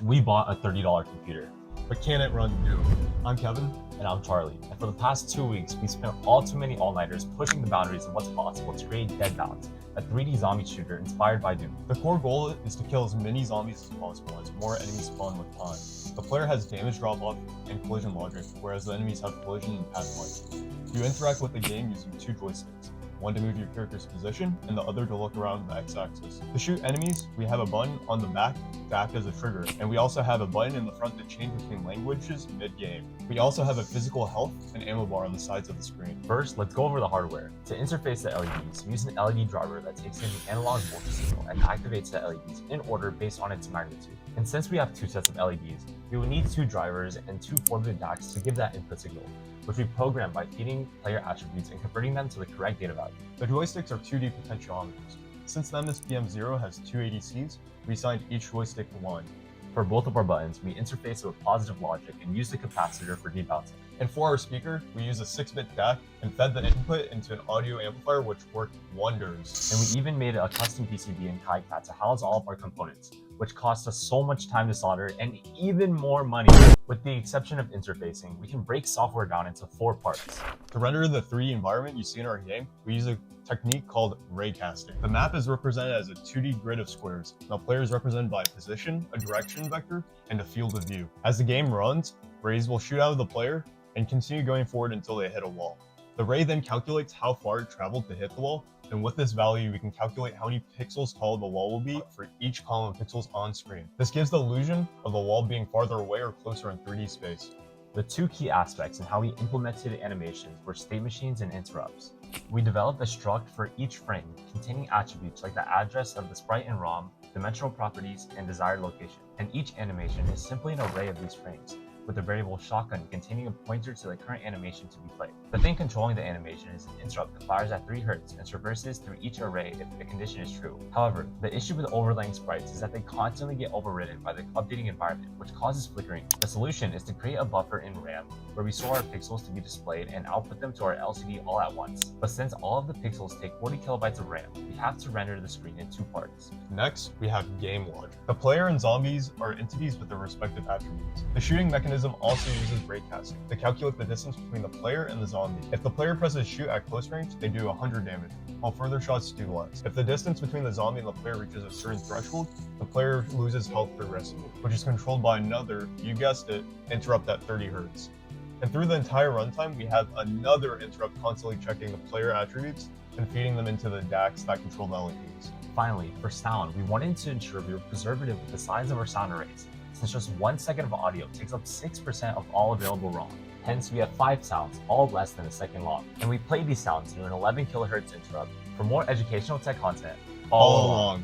We bought a $30 computer. But can it run Doom? I'm Kevin. And I'm Charlie. And for the past 2 weeks, we spent too many all-nighters pushing the boundaries of what's possible to create Deadbound, a 3D zombie shooter inspired by Doom. The core goal is to kill as many zombies as possible as more enemies spawn with time. The player has damage drop-off and collision logic, whereas the enemies have collision and path marking. You interact with the game using 2 joysticks, one to move your character's position and the other to look around the x-axis. To shoot enemies, we have a button on the back to act as a trigger, and we also have a button in the front to change between languages mid-game. We also have a physical health and ammo bar on the sides of the screen. First, let's go over the hardware. To interface the LEDs, we use an LED driver that takes in the analog voltage signal and activates the LEDs in order based on its magnitude. And since we have 2 sets of LEDs, we will need 2 drivers and 2 4-bit DACs to give that input signal, which we program by feeding player attributes and converting them to the correct data value. The joysticks are 2D potentiometers. Since the MSPM0 has 2 ADCs, we assigned each joystick 1. For both of our buttons, we interface it with positive logic and use the capacitor for debouncing. And for our speaker, we use a 6-bit DAC and fed the input into an audio amplifier, which worked wonders. And we even made a custom PCB in KiCad to house all of our components, which cost us so much time to solder and even more money. With the exception of interfacing, we can break software down into 4 parts. To render the 3D environment you see in our game, we use a technique called raycasting. The map is represented as a 2D grid of squares. The player is represented by a position, a direction vector, and a field of view. As the game runs, rays will shoot out of the player and continue going forward until they hit a wall. The ray then calculates how far it traveled to hit the wall, and with this value, we can calculate how many pixels tall the wall will be for each column of pixels on screen. This gives the illusion of the wall being farther away or closer in 3D space. The 2 key aspects in how we implemented animations were state machines and interrupts. We developed a struct for each frame containing attributes like the address of the sprite and ROM, dimensional properties, and desired location. And each animation is simply an array of these frames, with the variable shotgun containing a pointer to the current animation to be played. The thing controlling the animation is an interrupt that fires at 3 Hz and traverses through each array if the condition is true. However, the issue with overlaying sprites is that they constantly get overridden by the updating environment, which causes flickering. The solution is to create a buffer in RAM where we store our pixels to be displayed and output them to our LCD all at once. But since all of the pixels take 40 kilobytes of RAM, we have to render the screen in 2 parts. Next, we have game logic. The player and zombies are entities with their respective attributes. The shooting mechanism also uses raycasting to calculate the distance between the player and the zombie. If the player presses shoot at close range, they do 100 damage, while further shots do less. If the distance between the zombie and the player reaches a certain threshold, the player loses health progressively, which is controlled by another, you guessed it, interrupt at 30 Hz. And through the entire runtime, we have another interrupt constantly checking the player attributes and feeding them into the DACs that control the LEDs. Finally, for sound, we wanted to ensure we were preservative with the size of our sound arrays, since just 1 second of audio takes up 6% of all available ROM. Hence, we have 5 sounds, all less than a second long. And we played these sounds through an 11 kHz interrupt. For more educational tech content, follow along.